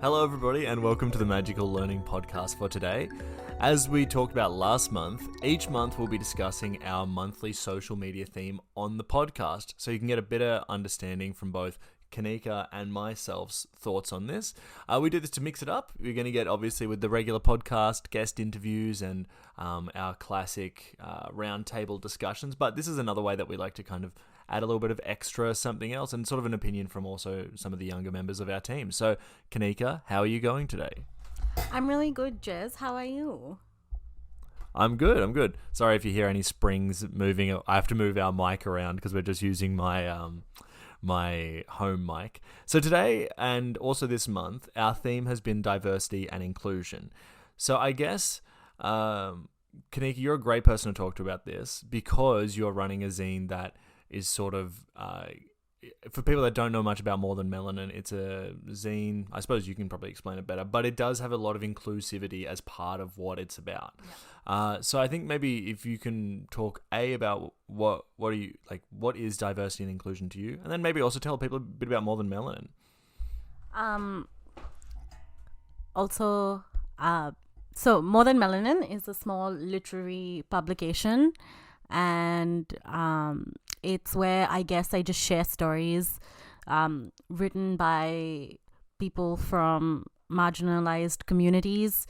Hello everybody and welcome to the Magical Learning Podcast for today. As we talked about last month, each month we'll be discussing our monthly social media theme on the podcast, so you can get a better understanding from both Kanika and myself's thoughts on this. We do this to mix it up. We're going to get, obviously, with the regular podcast, guest interviews and our classic roundtable discussions, but this is another way that we like to kind of add a little bit of extra something else and sort of an opinion from also some of the younger members of our team. So, Kanika, how are you going today? I'm really good, Jez. How are you? I'm good. Sorry if you hear any springs moving. I have to move our mic around because we're just using my my home mic. So today and also this month, our theme has been diversity and inclusion. So I guess, Kanika, you're a great person to talk to about this because you're running a zine that is sort of, for people that don't know much about More Than Melanin, it's a zine, I suppose you can probably explain it better, but it does have a lot of inclusivity as part of what it's about. Yeah. So I think maybe if you can talk about what is diversity and inclusion to you, and then maybe also tell people a bit about More Than Melanin. So More Than Melanin is a small literary publication, and it's where I guess I just share stories written by people from marginalized communities,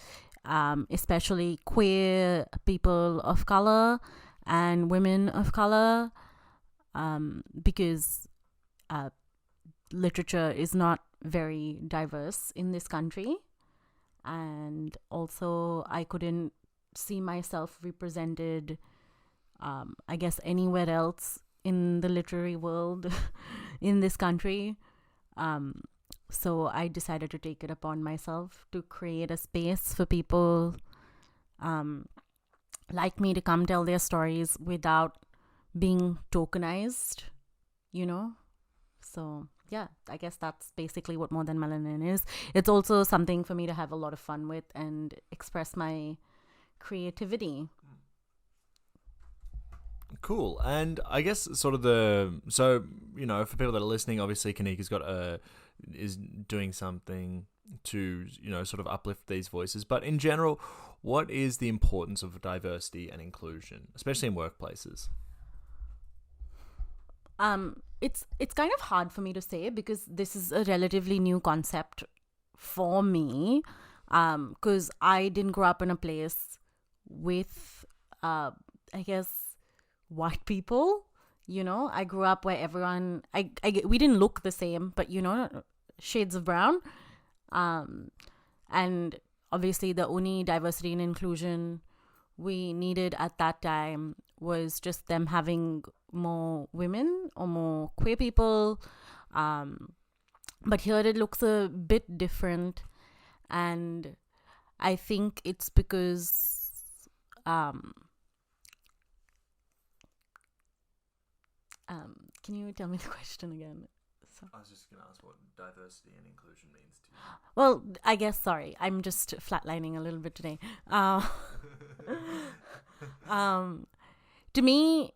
especially queer people of color and women of color, because literature is not very diverse in this country. And also I couldn't see myself represented, I guess, anywhere else in the literary world in this country. So I decided to take it upon myself to create a space for people like me to come tell their stories without being tokenized, you know? So yeah, I guess that's basically what More Than Melanin is. It's also something for me to have a lot of fun with and express my creativity. Cool. And I guess sort of for people that are listening, obviously Kanika's is doing something to, sort of uplift these voices. But in general, what is the importance of diversity and inclusion, especially in workplaces? It's kind of hard for me to say because this is a relatively new concept for me, because I didn't grow up in a place with, I guess, white people. I grew up where everyone, we didn't look the same, but shades of brown, and obviously the only diversity and inclusion we needed at that time was just them having more women or more queer people, but here it looks a bit different, and I think it's because can you tell me the question again? I was just going to ask what diversity and inclusion means to you. Well, I guess, sorry, I'm just flatlining a little bit today. To me,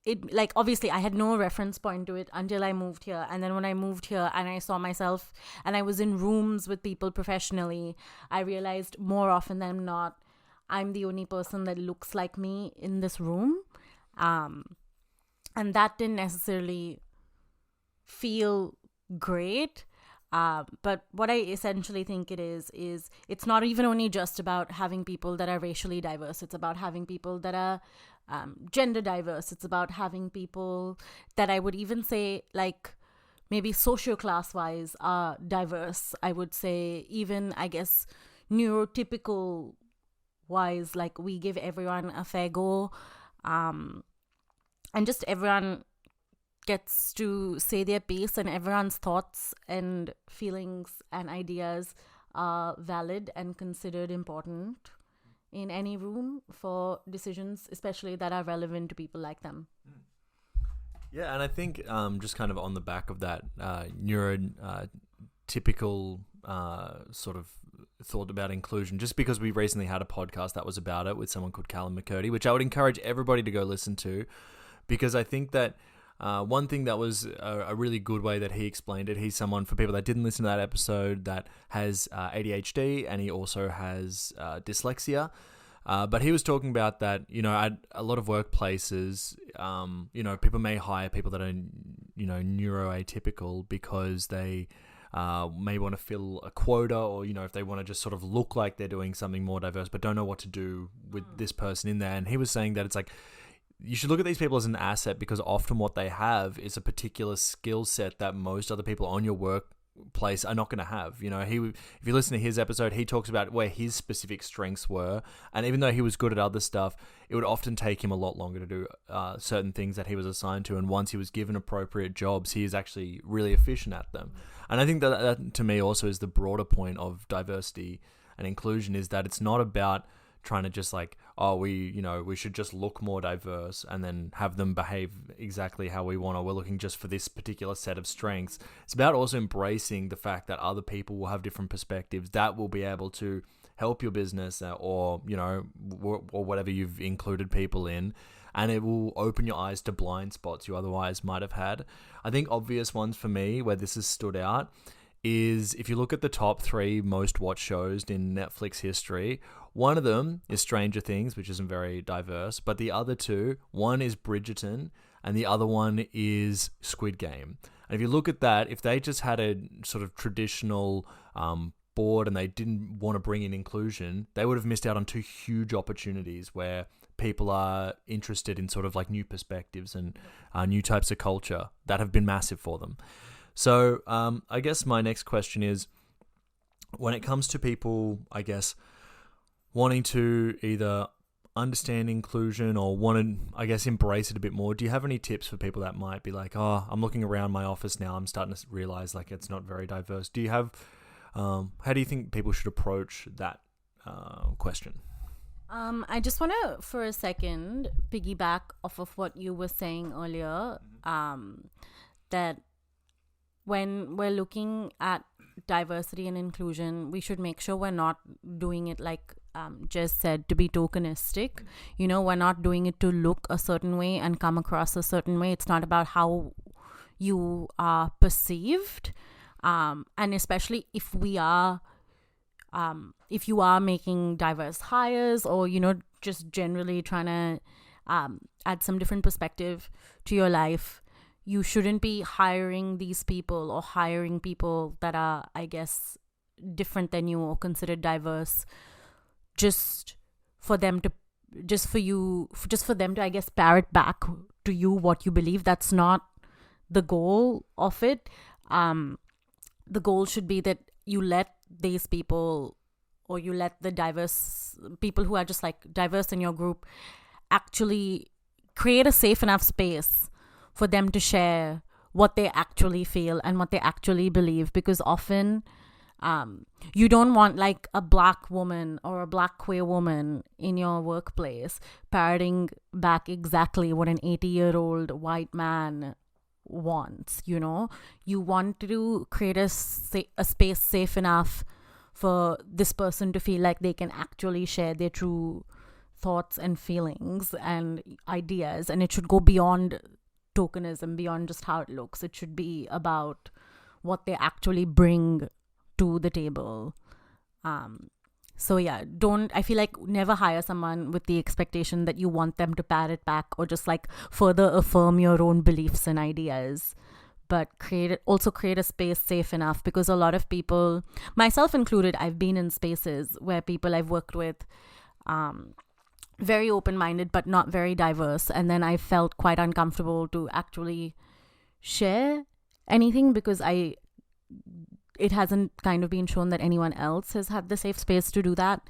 it, like, obviously I had no reference point to it until I moved here. And then when I moved here and I saw myself and I was in rooms with people professionally, I realized more often than not, I'm the only person that looks like me in this room. And that didn't necessarily feel great. But what I essentially think it is it's not even only just about having people that are racially diverse. It's about having people that are gender diverse. It's about having people that I would even say, like, maybe socio-class wise are diverse. I would say even, I guess, neurotypical wise, like we give everyone a fair go. And just everyone gets to say their piece, and everyone's thoughts and feelings and ideas are valid and considered important in any room for decisions, especially that are relevant to people like them. Yeah, and I think just kind of on the back of that neurotypical sort of thought about inclusion, just because we recently had a podcast that was about it with someone called Callum McCurdy, which I would encourage everybody to go listen to, because I think that One thing that was a really good way that he explained it, he's someone, for people that didn't listen to that episode, that has ADHD, and he also has dyslexia. But he was talking about that, at a lot of workplaces, people may hire people that are, neuroatypical because they may want to fill a quota, or, if they want to just sort of look like they're doing something more diverse, but don't know what to do with this person in there. And he was saying that it's like, you should look at these people as an asset, because often what they have is a particular skill set that most other people on your workplace are not going to have. If you listen to his episode, he talks about where his specific strengths were, and even though he was good at other stuff, it would often take him a lot longer to do certain things that he was assigned to, and once he was given appropriate jobs, he is actually really efficient at them. And I think that to me also is the broader point of diversity and inclusion, is that it's not about trying to just like, we should just look more diverse and then have them behave exactly how we want, or we're looking just for this particular set of strengths. It's about also embracing the fact that other people will have different perspectives that will be able to help your business, or whatever you've included people in, and it will open your eyes to blind spots you otherwise might have had. I think obvious ones for me where this has stood out is, if you look at the top 3 most watched shows in Netflix history, one of them is Stranger Things, which isn't very diverse, but the other 2, one is Bridgerton and the other one is Squid Game. And if you look at that, if they just had a sort of traditional board and they didn't want to bring in inclusion, they would have missed out on 2 huge opportunities where people are interested in sort of like new perspectives and new types of culture that have been massive for them. So I guess my next question is, when it comes to people, I guess, wanting to either understand inclusion or want to, I guess, embrace it a bit more, do you have any tips for people that might be like, I'm looking around my office now, I'm starting to realize like it's not very diverse? Do you have, how do you think people should approach that question? I just want to, for a second, piggyback off of what you were saying earlier, that when we're looking at diversity and inclusion, we should make sure we're not doing it like Jez said, to be tokenistic. We're not doing it to look a certain way and come across a certain way. It's not about how you are perceived, and especially if you are making diverse hires, or just generally trying to add some different perspective to your life, you shouldn't be hiring these people or hiring people that are, I guess, different than you or considered diverse just for them to, I guess, parrot back to you what you believe. That's not the goal of it. The goal should be that you let these people, or you let the diverse people who are just like diverse in your group, actually create a safe enough space for them to share what they actually feel and what they actually believe. Because often you don't want like a black woman or a black queer woman in your workplace parroting back exactly what an 80-year-old white man wants. You want to create a space safe enough for this person to feel like they can actually share their true thoughts and feelings and ideas, and it should go beyond tokenism, beyond just how it looks. It should be about what they actually bring to the table. I feel like never hire someone with the expectation that you want them to parrot back or just like further affirm your own beliefs and ideas, but create a space safe enough, because a lot of people, myself included, I've been in spaces where people I've worked with very open-minded but not very diverse, and then I felt quite uncomfortable to actually share anything because it hasn't kind of been shown that anyone else has had the safe space to do that.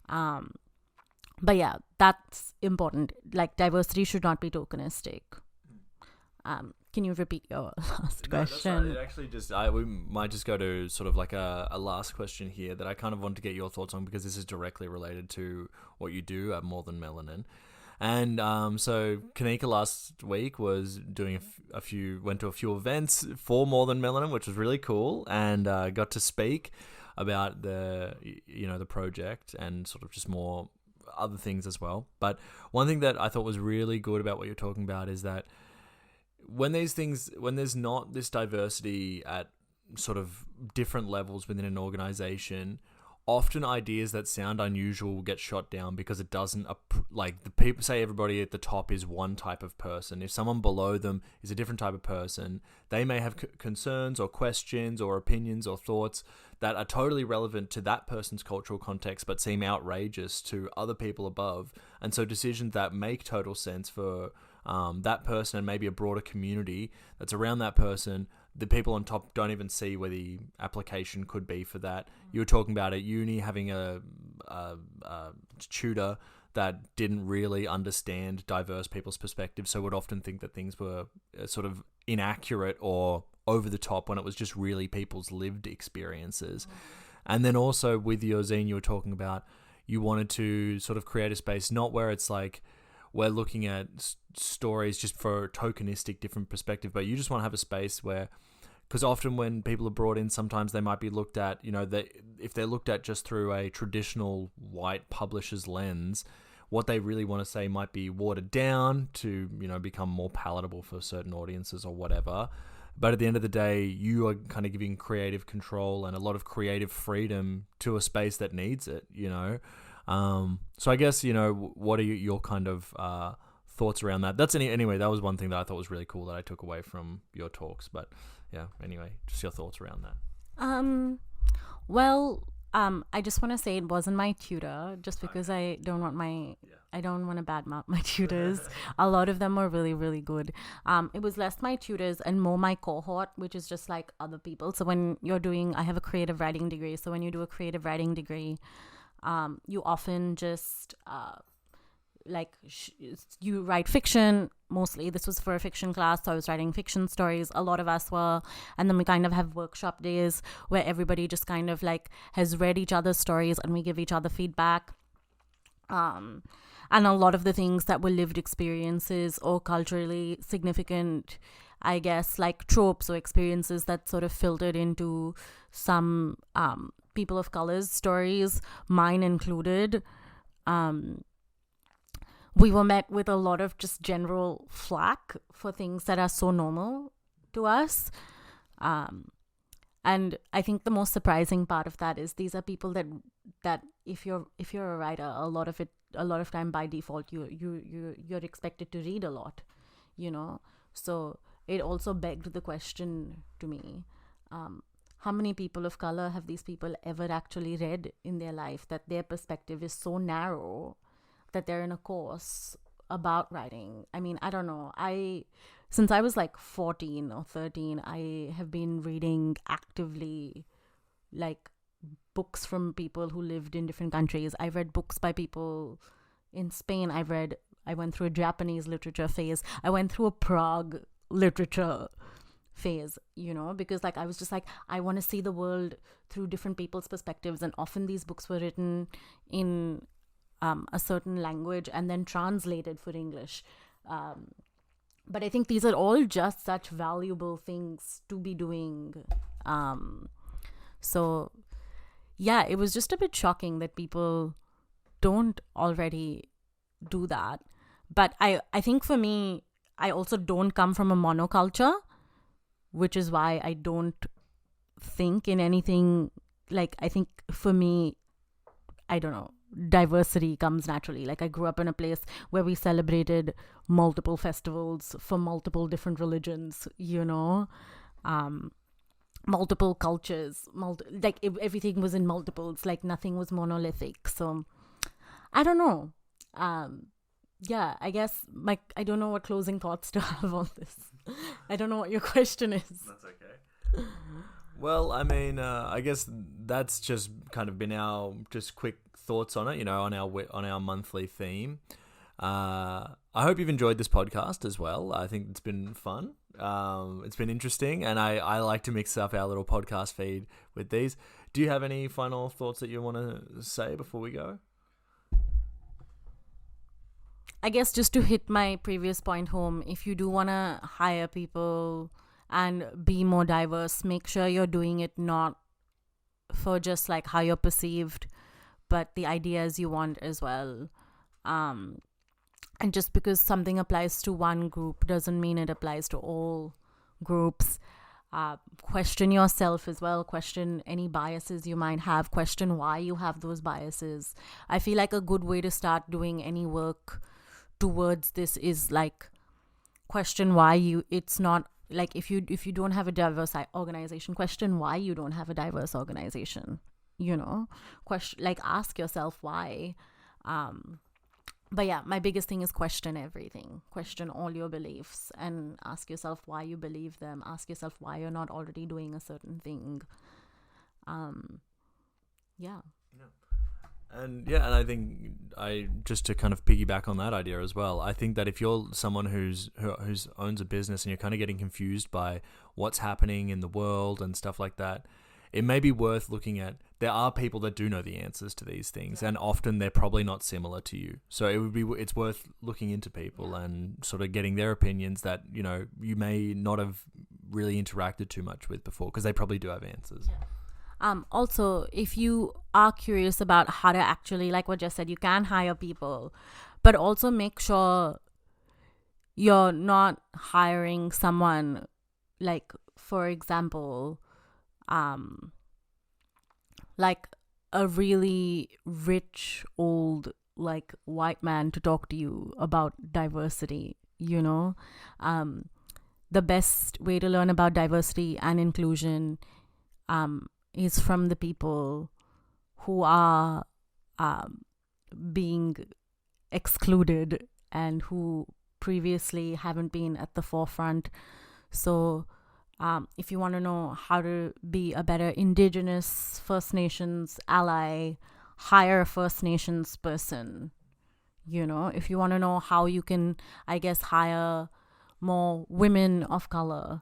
But yeah, that's important. Like, diversity should not be tokenistic. Can you repeat your last question? No, it actually we might just go to sort of like a last question here that I kind of want to get your thoughts on, because this is directly related to what you do at More Than Melanin. And so Kanika last week was doing went to a few events for More Than Melanin, which was really cool, and got to speak about the project and sort of just more other things as well. But one thing that I thought was really good about what you're talking about is that when there's not this diversity at sort of different levels within an organization, often ideas that sound unusual will get shot down because it doesn't, like, the people say everybody at the top is one type of person. If someone below them is a different type of person, they may have concerns or questions or opinions or thoughts that are totally relevant to that person's cultural context but seem outrageous to other people above. And so decisions that make total sense for that person and maybe a broader community that's around that person, the people on top don't even see where the application could be for that. You were talking about at uni having a tutor that didn't really understand diverse people's perspectives, so would often think that things were sort of inaccurate or over the top when it was just really people's lived experiences. And then also with your zine, you were talking about you wanted to sort of create a space not where it's like we're looking at stories just for a tokenistic different perspective, but you just want to have a space where, because often when people are brought in, sometimes they might be looked at, if they're looked at just through a traditional white publisher's lens, what they really want to say might be watered down to, become more palatable for certain audiences or whatever. But at the end of the day, you are kind of giving creative control and a lot of creative freedom to a space that needs it, So I guess, what are your kind of thoughts around that? Anyway, that was one thing that I thought was really cool that I took away from your talks. But yeah, anyway, just your thoughts around that. I just want to say it wasn't my tutor, just because I don't want to badmouth my tutors. A lot of them were really, really good. It was less my tutors and more my cohort, which is just like other people. So when I have a creative writing degree. So when you do a creative writing degree, you often just you write fiction. Mostly this was for a fiction class, so I was writing fiction stories. A lot of us were, and then we kind of have workshop days where everybody just kind of like has read each other's stories and we give each other feedback. And a lot of the things that were lived experiences or culturally significant, I guess, like tropes or experiences that sort of filtered into some people of color's stories, mine included. We were met with a lot of just general flack for things that are so normal to us. And I think the most surprising part of that is these are people that if you're a writer, a lot of time by default you're expected to read a lot, So it also begged the question to me, how many people of color have these people ever actually read in their life, that their perspective is so narrow that they're in a course about writing? I mean, I don't know. Since I was like 14 or 13, I have been reading actively, like, books from people who lived in different countries. I read books by people in Spain. I went through a Japanese literature phase. I went through a Prague literature phase, because like I was just like, I want to see the world through different people's perspectives. And often these books were written in a certain language and then translated for English. But I think these are all just such valuable things to be doing. So yeah, it was just a bit shocking that people don't already do that. But I think for me, I also don't come from a monoculture, which is why I don't think in anything, like, I think for me, I don't know, diversity comes naturally. Like, I grew up in a place where we celebrated multiple festivals for multiple different religions, multiple cultures, everything was in multiples, like nothing was monolithic. So I don't know. Yeah, I guess I don't know what closing thoughts to have on this. I don't know what your question is. That's okay. Well, I mean, I guess that's just kind of been our just quick thoughts on it, on our monthly theme. I hope you've enjoyed this podcast as well. I think it's been fun. It's been interesting, and I like to mix up our little podcast feed with these. Do you have any final thoughts that you want to say before we go? I guess just to hit my previous point home, if you do want to hire people and be more diverse, make sure you're doing it not for just like how you're perceived, but the ideas you want as well. And just because something applies to one group doesn't mean it applies to all groups. Question yourself as well. Question any biases you might have. Question why you have those biases. I feel like a good way to start doing any work towards this is like question why you. It's not like if you don't have a diverse organization, question why you don't have a diverse organization. Question, like, ask yourself why. But yeah, my biggest thing is question everything. Question all your beliefs and ask yourself why you believe them. Ask yourself why you're not already doing a certain thing. Yeah. And I think just to kind of piggyback on that idea as well, I think that if you're someone who owns a business and you're kind of getting confused by what's happening in the world and stuff like that, it may be worth looking at. There are people that do know the answers to these things, and often they're probably not similar to you. So it's worth looking into people and sort of getting their opinions that you may not have really interacted too much with before, because they probably do have answers. Also, if you are curious about how to actually, like what Jez said, you can hire people, but also make sure you're not hiring someone, like, for example, like a really rich old like white man to talk to you about diversity. The best way to learn about diversity and inclusion is from the people who are being excluded and who previously haven't been at the forefront. So if you want to know how to be a better Indigenous First Nations ally, hire a First Nations person. If you want to know how you can, I guess, hire more women of color,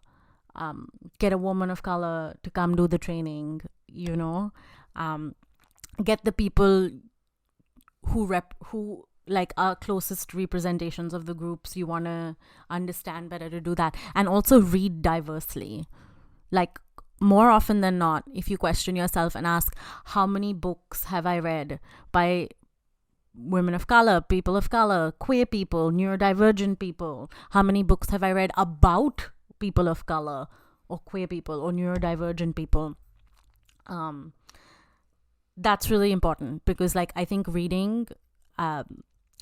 get a woman of color to come do the training, get the people who like are closest representations of the groups you want to understand better to do that. And also read diversely. Like, more often than not, if you question yourself and ask, how many books have I read by women of color, people of color, queer people, neurodivergent people? How many books have I read about people of color or queer people or neurodivergent people? That's really important, because like I think reading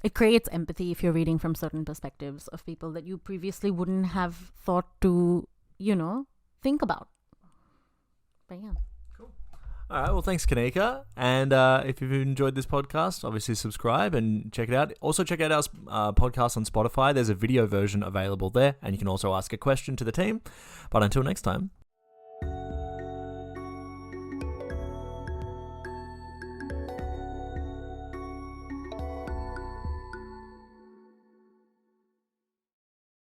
it creates empathy if you're reading from certain perspectives of people that you previously wouldn't have thought to, think about. But yeah. Cool. All right. Well, thanks, Kanika. And if you've enjoyed this podcast, obviously subscribe and check it out. Also, check out our podcast on Spotify. There's a video version available there, and you can also ask a question to the team. But until next time.